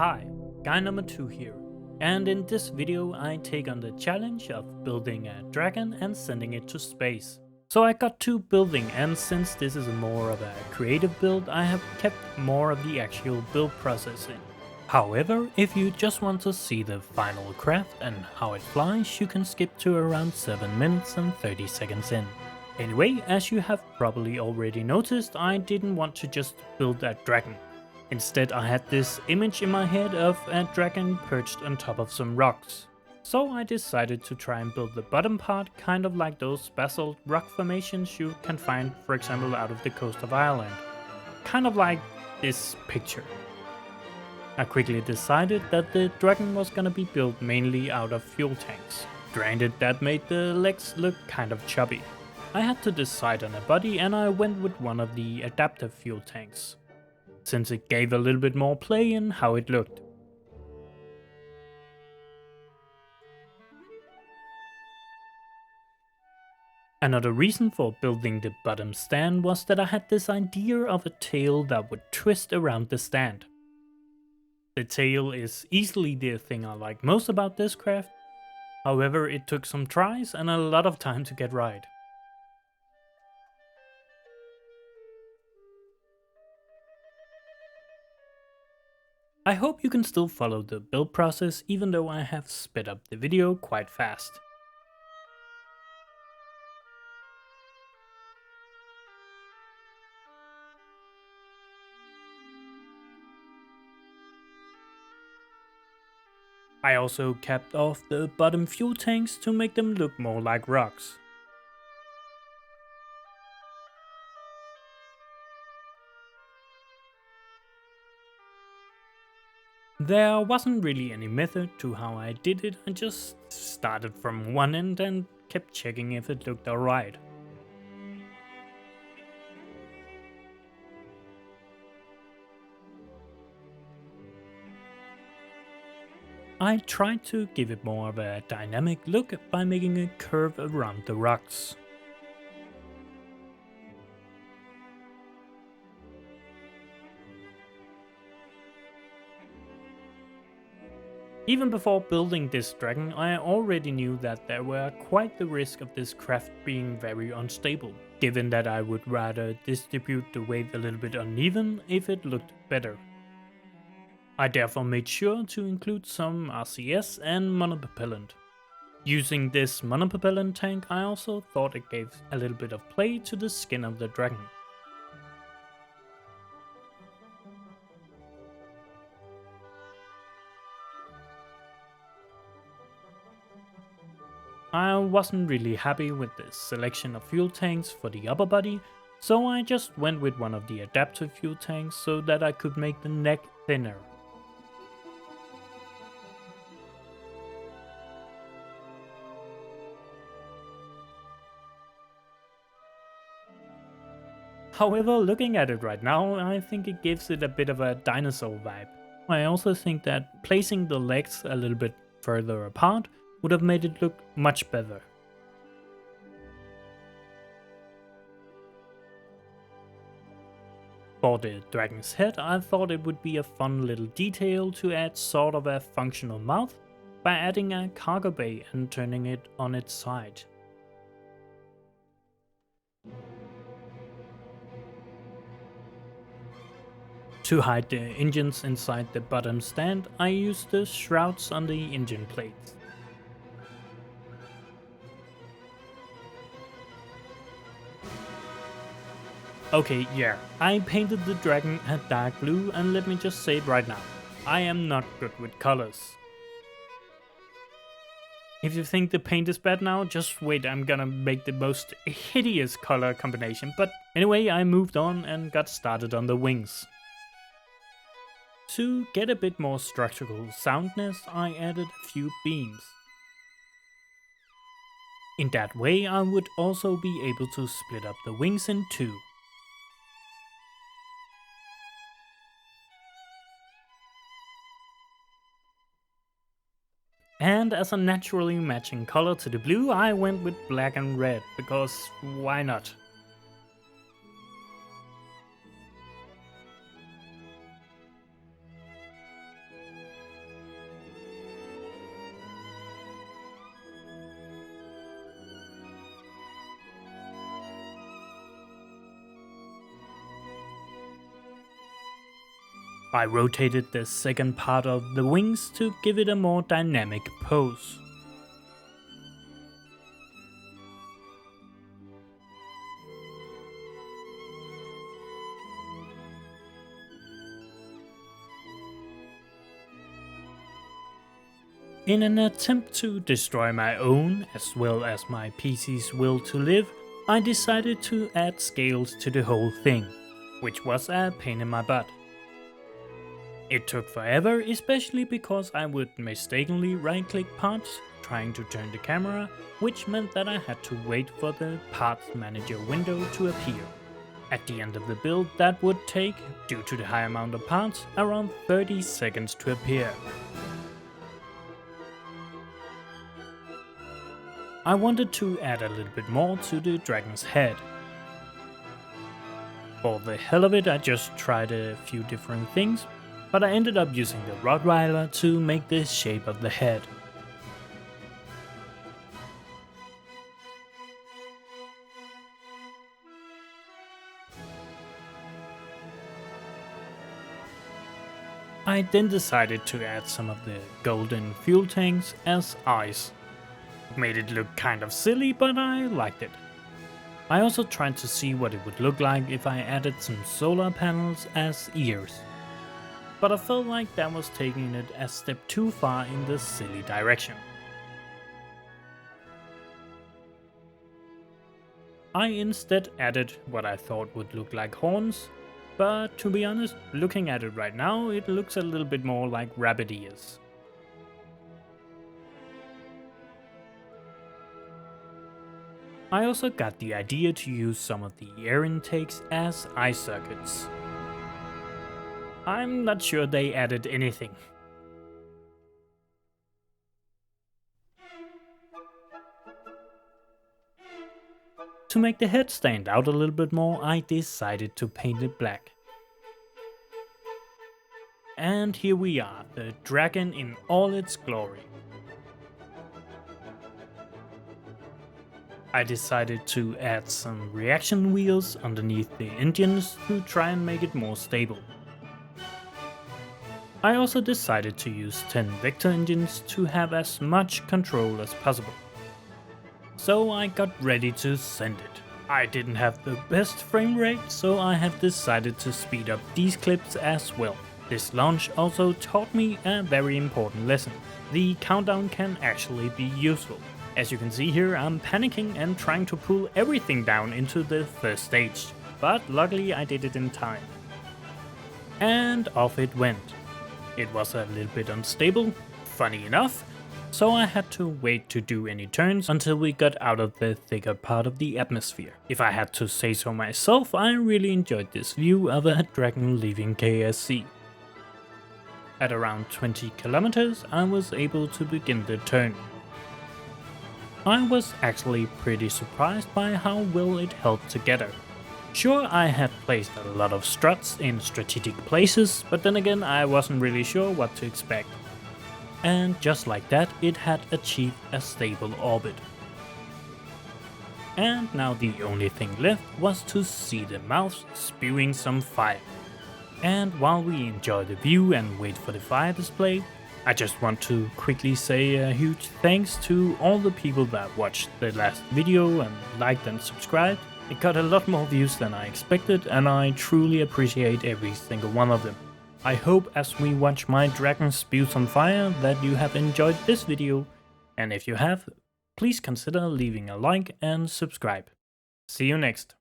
Hi, guy number 2 here, and in this video I take on the challenge of building a dragon and sending it to space. So I got two building, and since this is more of a creative build, I have kept more of the actual build process in. However, if you just want to see the final craft and how it flies, you can skip to around 7 minutes and 30 seconds in. Anyway, as you have probably already noticed, I didn't want to just build a dragon. Instead, I had this image in my head of a dragon perched on top of some rocks. So I decided to try and build the bottom part kind of like those basalt rock formations you can find, for example, out of the coast of Ireland. Kind of like this picture. I quickly decided that the dragon was gonna be built mainly out of fuel tanks. Granted, that made the legs look kind of chubby. I had to decide on a body and I went with one of the adaptive fuel tanks, since it gave a little bit more play in how it looked. Another reason for building the bottom stand was that I had this idea of a tail that would twist around the stand. The tail is easily the thing I like most about this craft, however it took some tries and a lot of time to get right. I hope you can still follow the build process even though I have sped up the video quite fast. I also capped off the bottom fuel tanks to make them look more like rocks. There wasn't really any method to how I did it, I just started from one end and kept checking if it looked alright. I tried to give it more of a dynamic look by making a curve around the rocks. Even before building this dragon, I already knew that there were quite the risk of this craft being very unstable, given that I would rather distribute the weight a little bit uneven if it looked better. I therefore made sure to include some RCS and monopropellant. Using this monopropellant tank, I also thought it gave a little bit of play to the skin of the dragon. I wasn't really happy with the selection of fuel tanks for the upper body, so I just went with one of the adaptive fuel tanks so that I could make the neck thinner. However, looking at it right now, I think it gives it a bit of a dinosaur vibe. I also think that placing the legs a little bit further apart would have made it look much better. For the dragon's head, I thought it would be a fun little detail to add sort of a functional mouth by adding a cargo bay and turning it on its side. To hide the engines inside the bottom stand, I used the shrouds on the engine plates. Okay, yeah, I painted the dragon a dark blue, and let me just say it right now, I am not good with colors. If you think the paint is bad now, just wait, I'm gonna make the most hideous color combination. But anyway, I moved on and got started on the wings. To get a bit more structural soundness, I added a few beams. In that way, I would also be able to split up the wings in two. And as a naturally matching color to the blue, I went with black and red, because why not? I rotated the second part of the wings to give it a more dynamic pose. In an attempt to destroy my own, as well as my PC's will to live, I decided to add scales to the whole thing, which was a pain in my butt. It took forever, especially because I would mistakenly right-click parts trying to turn the camera, which meant that I had to wait for the Parts Manager window to appear. At the end of the build, that would take, due to the high amount of parts, around 30 seconds to appear. I wanted to add a little bit more to the dragon's head. For the hell of it, I just tried a few different things, but I ended up using the Rottweiler to make the shape of the head. I then decided to add some of the golden fuel tanks as eyes. Made it look kind of silly, but I liked it. I also tried to see what it would look like if I added some solar panels as ears. But I felt like that was taking it a step too far in the silly direction. I instead added what I thought would look like horns, but to be honest, looking at it right now, it looks a little bit more like rabbit ears. I also got the idea to use some of the air intakes as eye sockets. I'm not sure they added anything. To make the head stand out a little bit more, I decided to paint it black. And here we are, the dragon in all its glory. I decided to add some reaction wheels underneath the engines to try and make it more stable. I also decided to use 10 vector engines to have as much control as possible. So I got ready to send it. I didn't have the best frame rate, so I have decided to speed up these clips as well. This launch also taught me a very important lesson. The countdown can actually be useful. As you can see here, I'm panicking and trying to pull everything down into the first stage, but luckily I did it in time. And off it went. It was a little bit unstable, funny enough, so I had to wait to do any turns until we got out of the thicker part of the atmosphere. If I had to say so myself, I really enjoyed this view of a dragon leaving KSC. At around 20 kilometers, I was able to begin the turn. I was actually pretty surprised by how well it held together. Sure, I had placed a lot of struts in strategic places, but then again I wasn't really sure what to expect. And just like that, it had achieved a stable orbit. And now the only thing left was to see the mouth spewing some fire. And while we enjoy the view and wait for the fire display, I just want to quickly say a huge thanks to all the people that watched the last video and liked and subscribed. It got a lot more views than I expected, and I truly appreciate every single one of them. I hope as we watch my dragon spew some fire that you have enjoyed this video, and if you have, please consider leaving a like and subscribe. See you next.